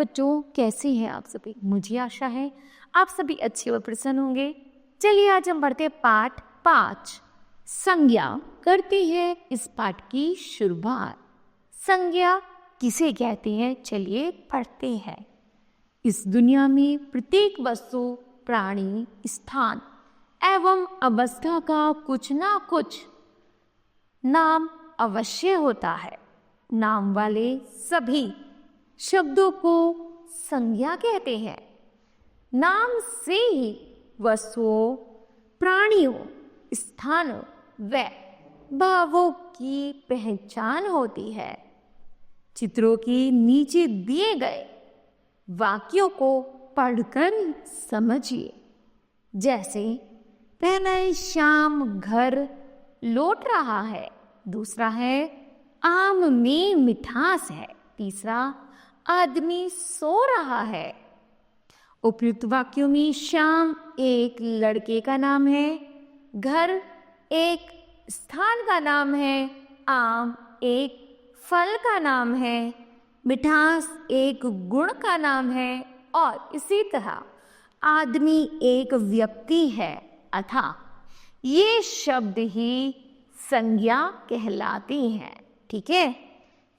बच्चों, कैसे हैं आप सभी? मुझे आशा है आप सभी अच्छे और प्रसन्न होंगे। चलिए आज हम बढ़ते पाठ 5 संज्ञा करते हैं इस पाठ की शुरुआत। संज्ञा किसे कहते हैं? चलिए पढ़ते हैं। इस दुनिया में प्रत्येक वस्तु, प्राणी, स्थान एवं अवस्था का कुछ ना कुछ नाम अवश्य होता है। नाम वाले सभी शब्दों को संज्ञा कहते हैं। नाम से ही वस्तुओं, प्राणियों, स्थानों व भावों की पहचान होती है। चित्रों के नीचे दिए गए वाक्यों को पढ़कर समझिए। जैसे पहला श्याम घर लौट रहा है, दूसरा है आम में मिठास है, तीसरा आदमी सो रहा है। उपयुक्त वाक्यों में श्याम एक लड़के का नाम है, घर एक स्थान का नाम है, आम एक फल का नाम है, मिठास एक गुण का नाम है और इसी तरह आदमी एक व्यक्ति है। अतः ये शब्द ही संज्ञा कहलाती हैं। ठीक है,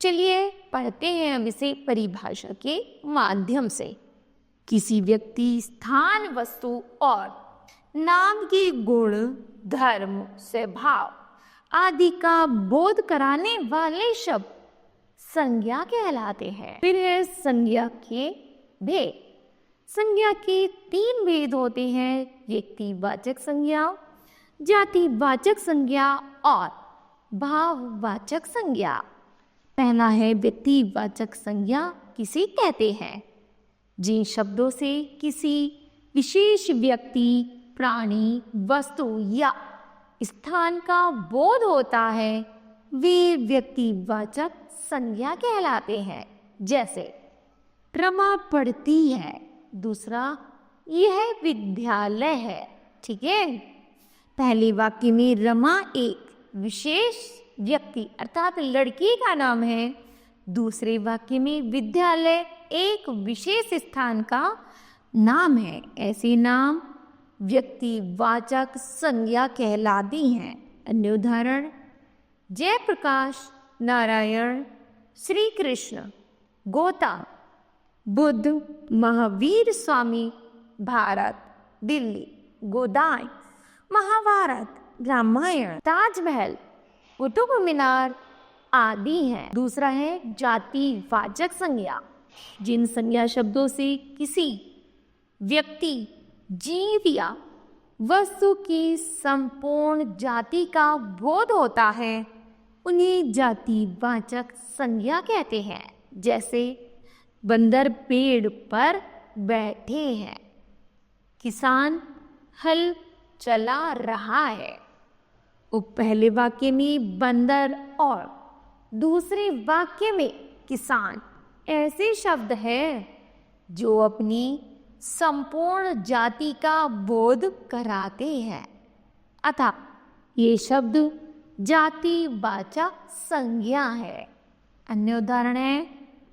चलिए पढ़ते हैं हम इसे परिभाषा के माध्यम से। किसी व्यक्ति, स्थान, वस्तु और नाम के गुण, धर्म, स्वभाव आदि का बोध कराने वाले शब्द संज्ञा कहलाते हैं। फिर है संज्ञा के भेद। संज्ञा के 3 भेद होते हैं: व्यक्तिवाचक संज्ञा, जातिवाचक संज्ञा और भाववाचक संज्ञा। पहला है व्यक्तिवाचक संज्ञा। किसे कहते हैं? जिन शब्दों से किसी विशेष व्यक्ति, प्राणी, वस्तु या स्थान का बोध होता है वे व्यक्तिवाचक संज्ञा कहलाते हैं। जैसे रमा पढ़ती है, दूसरा यह विद्यालय है। ठीक है, पहले वाक्य में रमा एक विशेष व्यक्ति अर्थात लड़की का नाम है, दूसरे वाक्य में विद्यालय एक विशेष स्थान का नाम है। ऐसे नाम व्यक्तिवाचक संज्ञा कहलाती हैं। अन्य उदाहरण: जयप्रकाश, नारायण, श्री कृष्ण, गौतम बुद्ध, महावीर स्वामी, भारत, दिल्ली, गोदान, महाभारत, रामायण, ताजमहल, कुतुब मीनार आदि हैं। दूसरा है जातिवाचक संज्ञा। जिन संज्ञा शब्दों से किसी व्यक्ति, जीव या वस्तु की संपूर्ण जाति का बोध होता है उन्हें जातिवाचक संज्ञा कहते हैं। जैसे बंदर पेड़ पर बैठे हैं, किसान हल चला रहा है। पहले वाक्य में बंदर और दूसरे वाक्य में किसान ऐसे शब्द हैं जो अपनी संपूर्ण जाति का बोध कराते हैं। अतः ये शब्द जातिवाचक संज्ञा है। अन्य उदाहरण है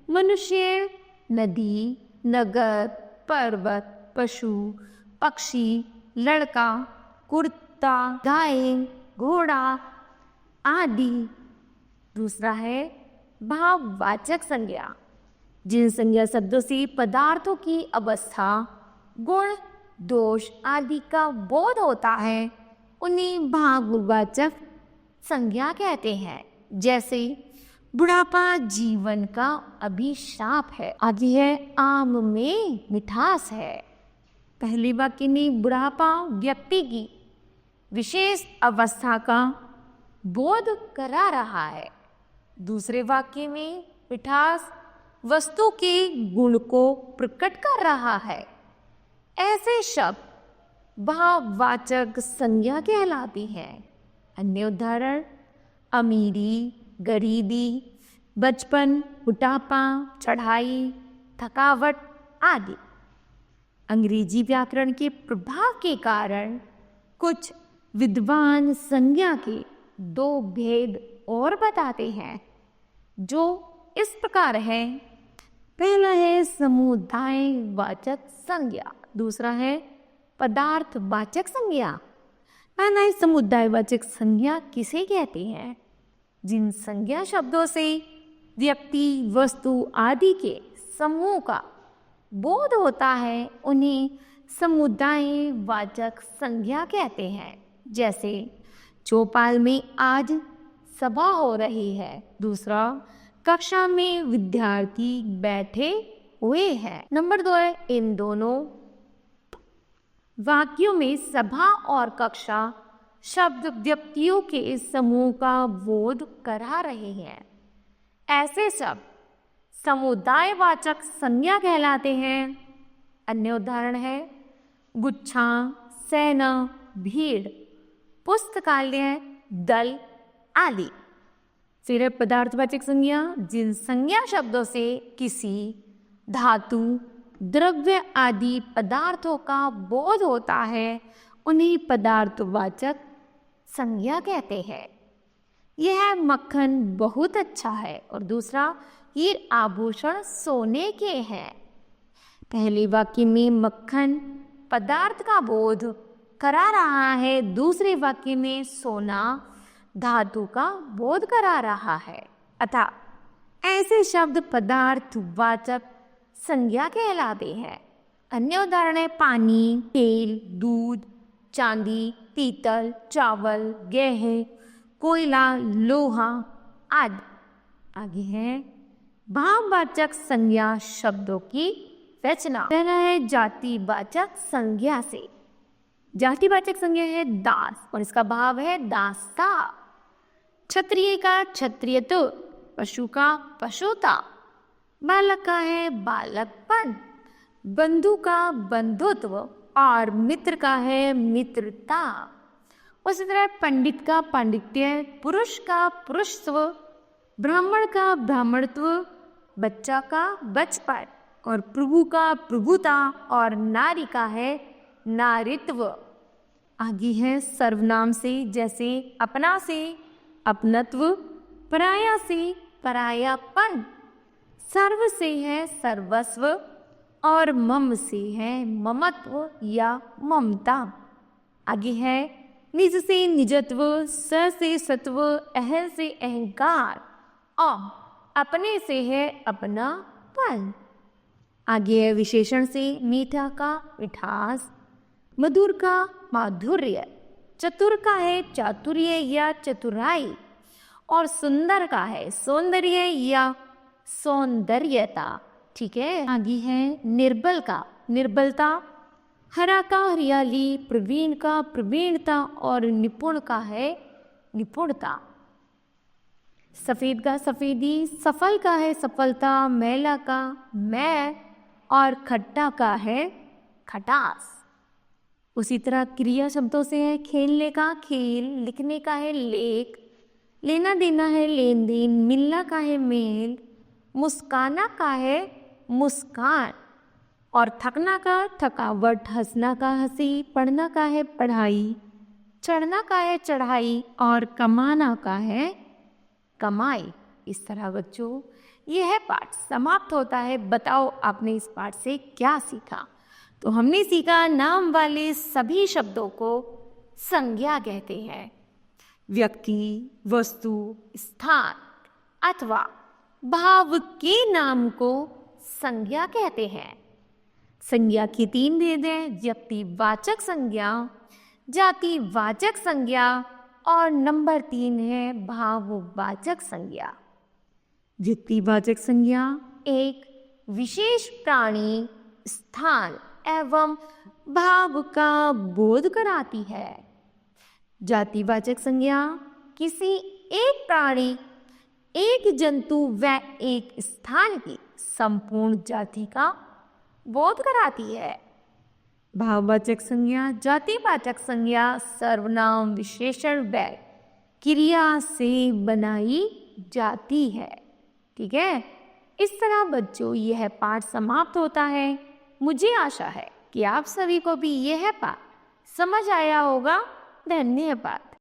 मनुष्य, नदी, नगर, पर्वत, पशु, पक्षी, लड़का, कुर्ता, गाय, घोड़ा आदि। दूसरा है भाववाचक संज्ञा। जिन संज्ञा शब्दों से पदार्थों की अवस्था, गुण, दोष आदि का बोध होता है उन्हें भाववाचक संज्ञा कहते हैं। जैसे बुढ़ापा जीवन का अभिशाप है। आगे है आम में मिठास है। पहले वाक्य में बुढ़ापा व्यक्ति की विशेष अवस्था का बोध करा रहा है। दूसरे वाक्य में मिठास वस्तु के गुण को प्रकट कर रहा है। ऐसे शब्द भाववाचक संज्ञा कहलाती है। अन्य उदाहरण अमीरी, गरीबी, बचपन, बुढ़ापा, चढ़ाई, थकावट आदि। अंग्रेजी व्याकरण के प्रभाव के कारण कुछ विद्वान संज्ञा के 2 भेद और बताते हैं जो इस प्रकार है: पहला है समुदायवाचक संज्ञा, दूसरा है पदार्थवाचक संज्ञा। पहला है समुदायवाचक संज्ञा किसे कहते हैं? जिन संज्ञा शब्दों से व्यक्ति, वस्तु आदि के समूह का बोध होता है उन्हें समुदायवाचक संज्ञा कहते हैं। जैसे चौपाल में आज सभा हो रही है, दूसरा कक्षा में विद्यार्थी बैठे हुए हैं। नंबर 2 है इन दोनों वाक्यों में सभा और कक्षा शब्द व्यक्तियों के समूह का बोध करा रहे हैं। ऐसे शब्द समुदायवाचक संज्ञा कहलाते हैं। अन्य उदाहरण है गुच्छा, सेना, भीड़, पुस्तकालय, दल आदि। फिर है पदार्थवाचक संज्ञा, जिन संज्ञा शब्दों से किसी धातु, द्रव्य आदि पदार्थों का बोध होता है उन्हें पदार्थवाचक संज्ञा कहते हैं। यह मक्खन बहुत अच्छा है और दूसरा ये आभूषण सोने के हैं। पहले वाक्य में मक्खन पदार्थ का बोध करा रहा है, दूसरे वाक्य में सोना धातु का बोध करा रहा है। अतः ऐसे शब्द पदार्थवाचक संज्ञा कहलाते हैं। अन्य उदाहरण है पानी, तेल, दूध, चांदी, पीतल, चावल, गेहूं, कोयला, लोहा आदि। आगे है भाववाचक संज्ञा शब्दों की रचना। पहला है जातिवाचक संज्ञा से। जातिवाचक संज्ञा है दास और इसका भाव है दासता। क्षत्रिय का क्षत्रियत्व, पशु का पशुता, बालक का है बालकपन, बंधु का बंधुत्व और मित्र का है मित्रता। उसी तरह पंडित का पांडित्य, पुरुष का पुरुषत्व, ब्राह्मण का ब्राह्मणत्व, बच्चा का बचपन और प्रभु का प्रभुता और नारी का है नारित्व। आगे है सर्वनाम से, जैसे अपना से अपनत्व, पराया से परायापन, सर्व से है सर्वस्व और मम से है ममत्व या ममता। आगे है निज से निजत्व, स से सत्व, अहं से अहंकार और अपने से है अपनापन। आगे है विशेषण से मीठा का मिठास, मधुर का माधुर्य, चतुर का है चातुर्य या चतुराई और सुंदर का है सौंदर्य या सौंदर्यता। ठीक है। आगे है निर्बल का निर्बलता, हरा का हरियाली, प्रवीण का प्रवीणता और निपुण का है निपुणता। सफेद का सफेदी, सफल का है सफलता, मैला का मैं और खट्टा का है खटास। उसी तरह क्रिया शब्दों से है खेलने का खेल, लिखने का है लेख, लेना देना है लेन देन, मिलना का है मेल, मुस्काना का है मुस्कान और थकना का थकावट, हंसना का हंसी, पढ़ना का है पढ़ाई, चढ़ना का है चढ़ाई और कमाना का है कमाई। इस तरह बच्चों यह पाठ समाप्त होता है। बताओ आपने इस पाठ से क्या सीखा? तो हमने सीखा नाम वाले सभी शब्दों को संज्ञा कहते हैं। व्यक्ति, वस्तु, स्थान अथवा भाव के नाम को संज्ञा कहते हैं। संज्ञा के 3 भेद हैं, व्यक्तिवाचक संज्ञा, जातिवाचक संज्ञा और नंबर 3 है भाववाचक संज्ञा। व्यक्तिवाचक संज्ञा एक विशेष प्राणी, स्थान एवं भाव का बोध कराती है। जातिवाचक संज्ञा किसी एक प्राणी, एक जंतु व एक स्थान की संपूर्ण जाति का बोध कराती है। भाववाचक संज्ञा जातिवाचक संज्ञा सर्वनाम, विशेषण व क्रिया से बनाई जाती है। ठीक है। इस तरह बच्चों यह पाठ समाप्त होता है। मुझे आशा है कि आप सभी को भी यह पाठ समझ आया होगा। धन्यवाद।